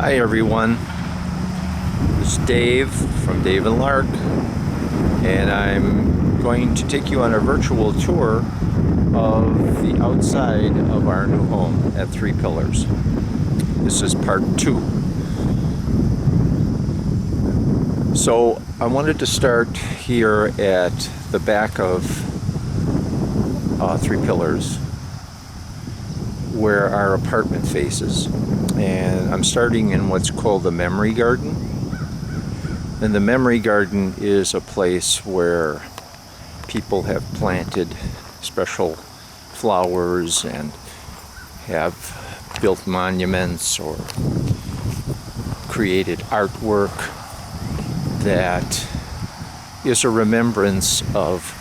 Hi everyone, this is Dave from Dave and Lark, and I'm going to take you on a virtual tour of the outside of our new home at Three Pillars. This is part 2. So I wanted to start here at the back of Three Pillars, where our apartment faces, and I'm starting in what's called the memory garden. And the memory garden is a place where people have planted special flowers and have built monuments or created artwork that is a remembrance of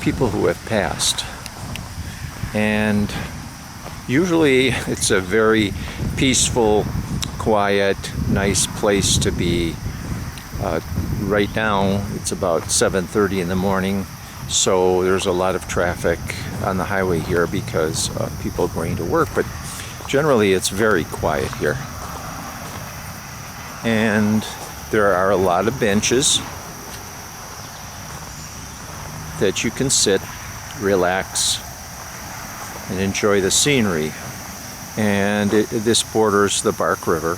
people who have passed. And usually it's a very peaceful, quiet, nice place to be. Right now it's about 7:30 in the morning, so there's a lot of traffic on the highway here because people are going to work, but generally it's very quiet here. And there are a lot of benches that you can sit, relax, and enjoy the scenery. And this borders the Bark River,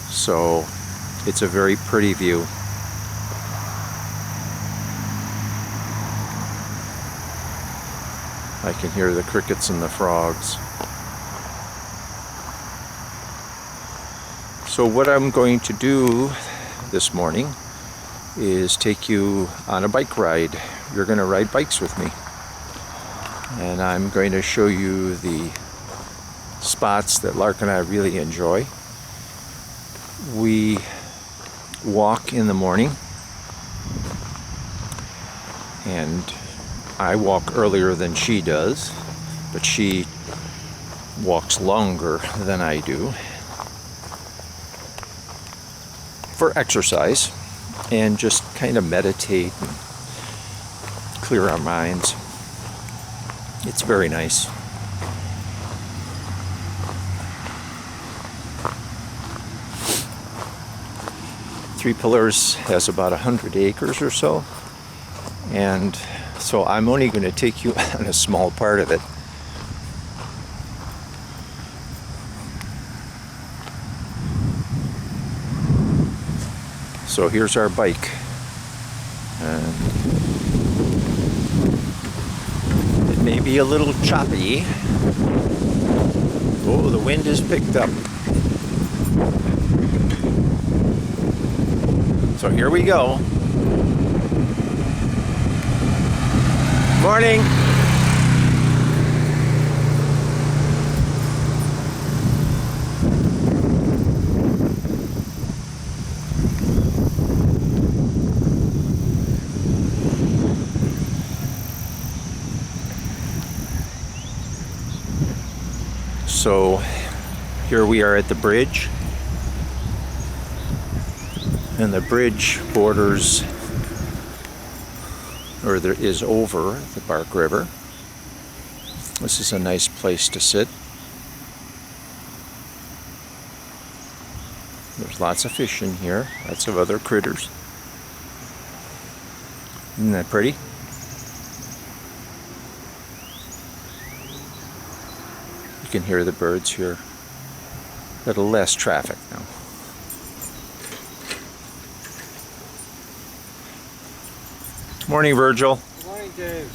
so it's a very pretty view. I can hear the crickets and the frogs. So what I'm going to do this morning is take you on a bike ride. You're going to ride bikes with me, and I'm going to show you the spots that Lark and I really enjoy. We walk in the morning, and I walk earlier than she does, but she walks longer than I do for exercise and just kind of meditate and clear our minds. It's very nice. Three Pillars has about 100 acres or so, and so I'm only going to take you on a small part of it. So here's our bike, and it may be a little choppy. Oh, the wind has picked up. So here we go. Morning. So here we are at the bridge. And the bridge borders, or there is over the Bark River. This is a nice place to sit. There's lots of fish in here, lots of other critters. Isn't that pretty? You can hear the birds here. A little less traffic now. Morning, Virgil. Good morning, Dave.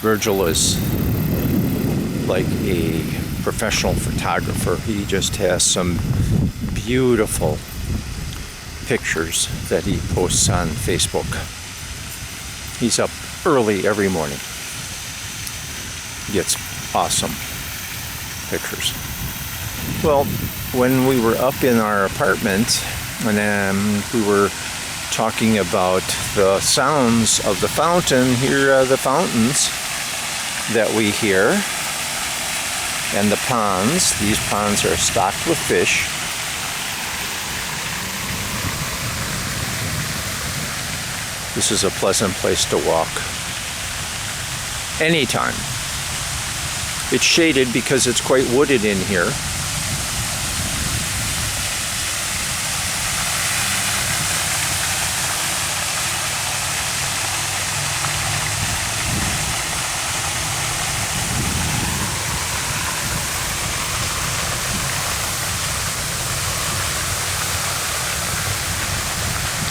Virgil is like a professional photographer. He just has some beautiful pictures that he posts on Facebook. He's up early every morning. He gets awesome pictures. Well, when we were up in our apartment, and we were talking about the sounds of the fountain, here are the fountains that we hear, and the ponds. These ponds are stocked with fish. This is a pleasant place to walk anytime. It's shaded because it's quite wooded in here.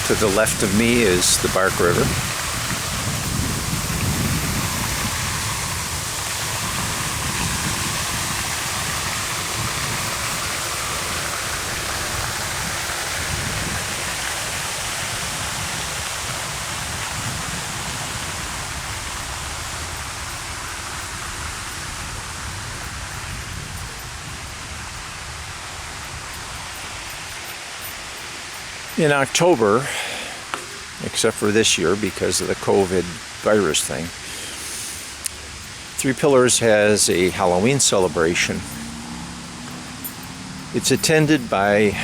To the left of me is the Bark River. In October, except for this year because of the COVID virus thing, Three Pillars has a Halloween celebration. It's attended by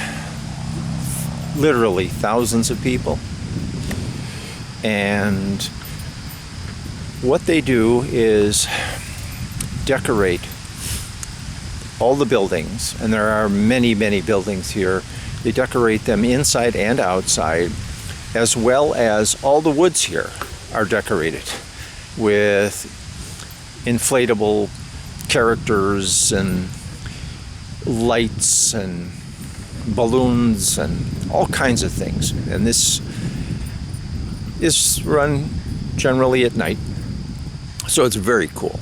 literally thousands of people. And what they do is decorate all the buildings, and there are many, many buildings here. They decorate them inside and outside, as well as all the woods here are decorated with inflatable characters and lights and balloons and all kinds of things. And this is run generally at night, so it's very cool.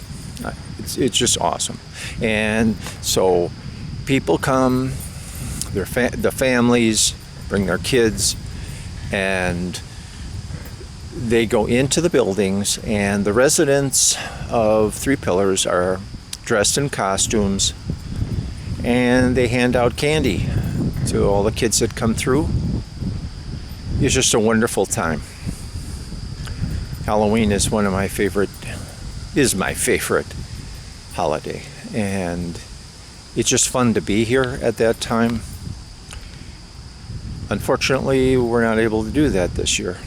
It's just awesome. And so people come, the families bring their kids, and they go into the buildings, and the residents of Three Pillars are dressed in costumes, and they hand out candy to all the kids that come through. It's just a wonderful time. Halloween is my favorite holiday, and it's just fun to be here at that time. Unfortunately, we're not able to do that this year,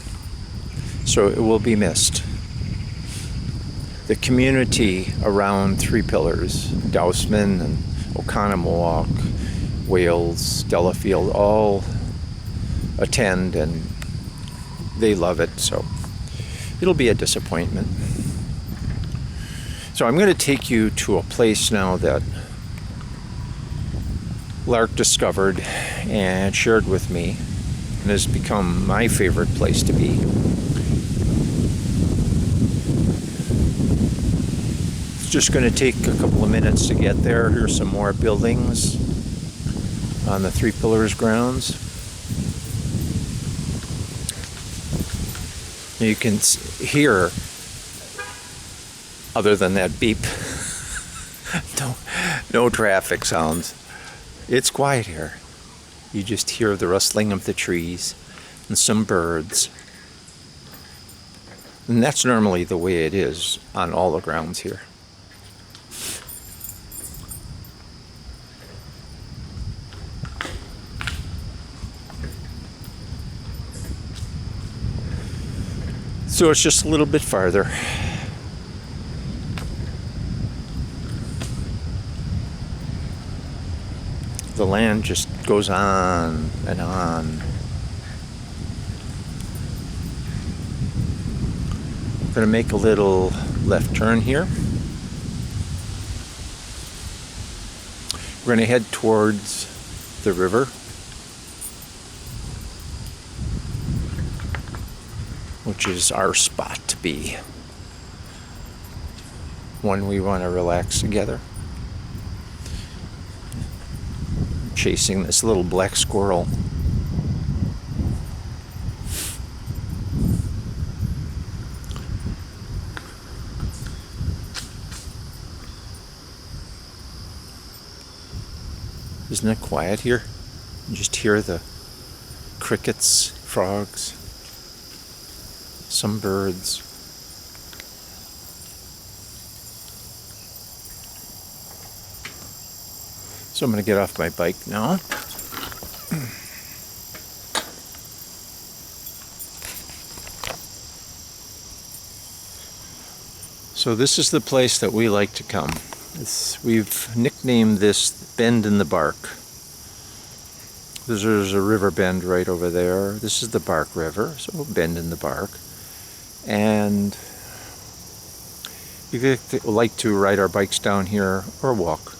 so it will be missed. The community around Three Pillars, Dousman and Oconomowoc, Wales, Delafield, all attend, and they love it, so it'll be a disappointment. So I'm going to take you to a place now that Lark discovered and shared with me, and has become my favorite place to be. It's just going to take a couple of minutes to get there. Here's some more buildings on the Three Pillars grounds. You can hear, other than that beep, no traffic sounds. It's quiet here. You just hear the rustling of the trees and some birds. And that's normally the way it is on all the grounds here. So it's just a little bit farther. The land just goes on and on. I'm going to make a little left turn here. We're going to head towards the river. Which is our spot to be when we want to relax together. Chasing this little black squirrel. Isn't it quiet here? You just hear the crickets, frogs, some birds. So I'm going to get off my bike now. So this is the place that we like to come. We've nicknamed this Bend in the Bark. There's a river bend right over there. This is the Bark River, so Bend in the Bark. And we like to ride our bikes down here or walk.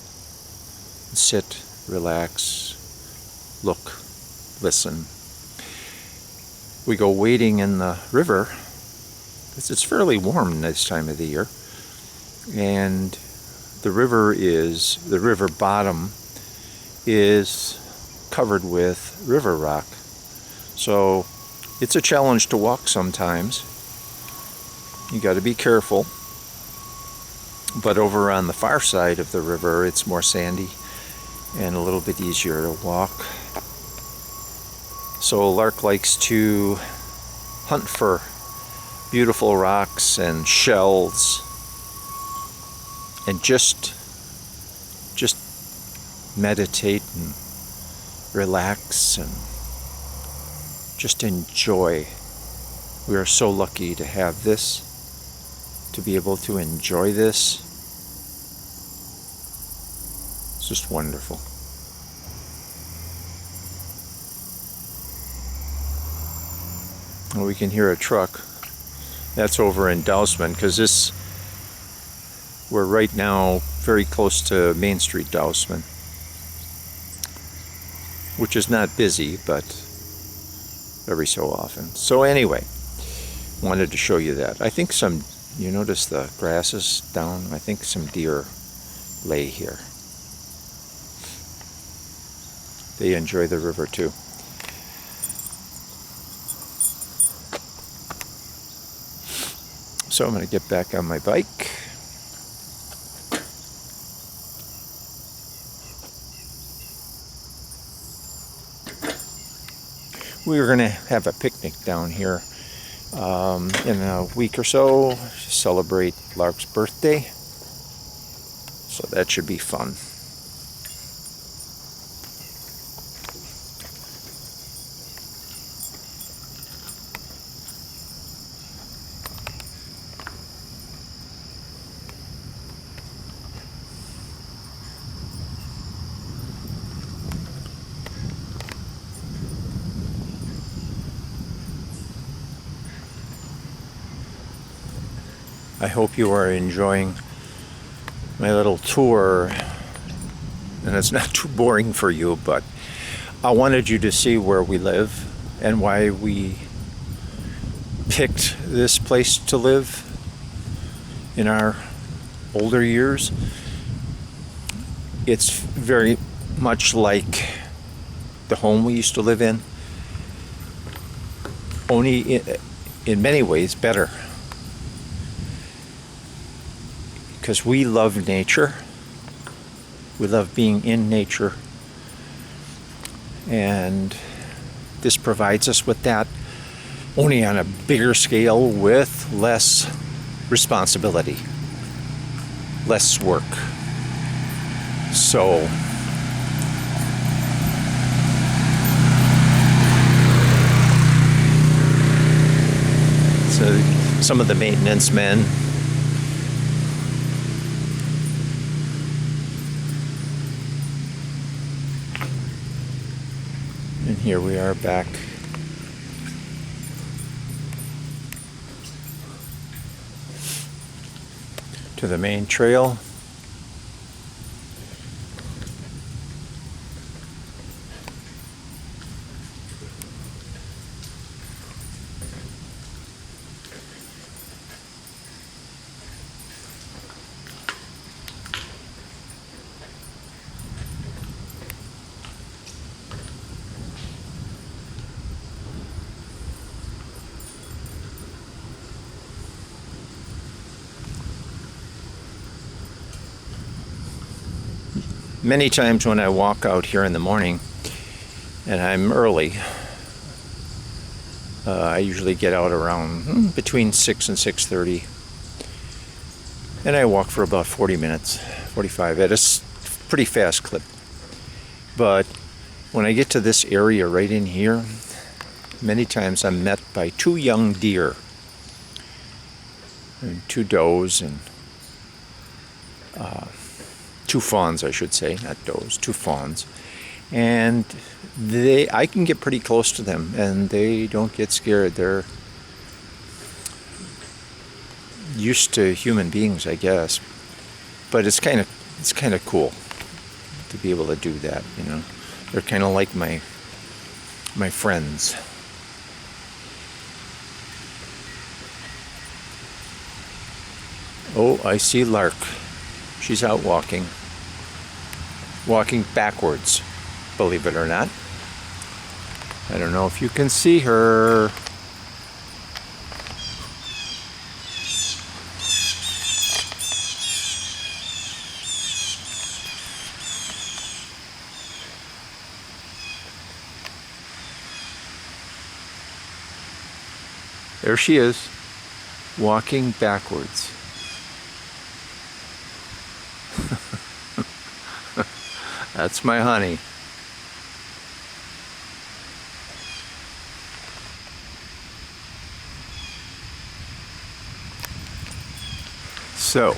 Sit, relax, look, listen. We go wading in the river. It's fairly warm this time of the year. And the river bottom is covered with river rock. So it's a challenge to walk sometimes. You got to be careful. But over on the far side of the river, it's more sandy and a little bit easier to walk. So Lark likes to hunt for beautiful rocks and shells and just meditate and relax and just enjoy. We are so lucky to have this, to be able to enjoy this. It's just wonderful. Well, we can hear a truck. That's over in Dousman, because we're right now very close to Main Street, Dousman, which is not busy, but every so often. So anyway, wanted to show you that. I think you notice the grass is down. I think some deer lay here. They enjoy the river too. So I'm going to get back on my bike. We were going to have a picnic down here in a week or so, celebrate Lark's birthday. So that should be fun. I hope you are enjoying my little tour, and it's not too boring for you, but I wanted you to see where we live and why we picked this place to live in our older years. It's very much like the home we used to live in, only in many ways better. Because we love nature. We love being in nature. And this provides us with that, only on a bigger scale with less responsibility, less work. So some of the maintenance men, and here we are back to the main trail. Many times when I walk out here in the morning, and I'm early, I usually get out around between 6 and 6:30, and I walk for about 40 minutes, 45 at a pretty fast clip. But when I get to this area right in here, many times I'm met by two young deer. and 2 does and 2 fawns, I should say, not does, 2 fawns. And I can get pretty close to them, and they don't get scared. They're used to human beings, I guess. But it's kind of cool to be able to do that, you know. They're kind of like my friends. Oh, I see Lark. She's out walking backwards, believe it or not. I don't know if you can see her. There she is, walking backwards. That's my honey. So,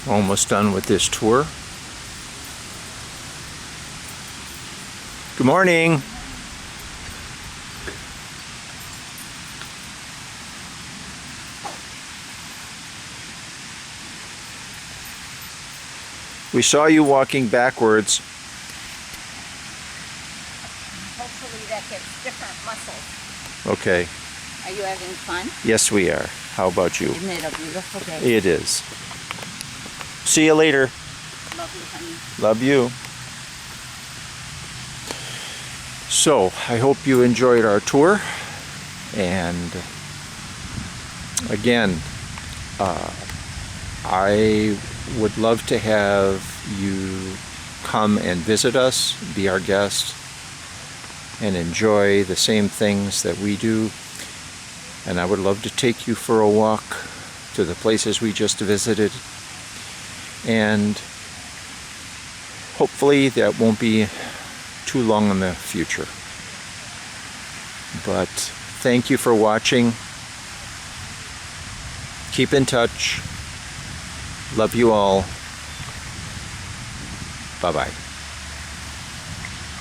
almost done with this tour. Good morning. We saw you walking backwards. Hopefully that gets different muscles. Okay. Are you having fun? Yes, we are. How about you? Isn't it a beautiful day? It is. See you later. Love you, honey. Love you. So, I hope you enjoyed our tour. And again, I would love to have you come and visit us, be our guest, and enjoy the same things that we do. And I would love to take you for a walk to the places we just visited. And hopefully that won't be too long in the future. But thank you for watching. Keep in touch. Love you all. Bye-bye.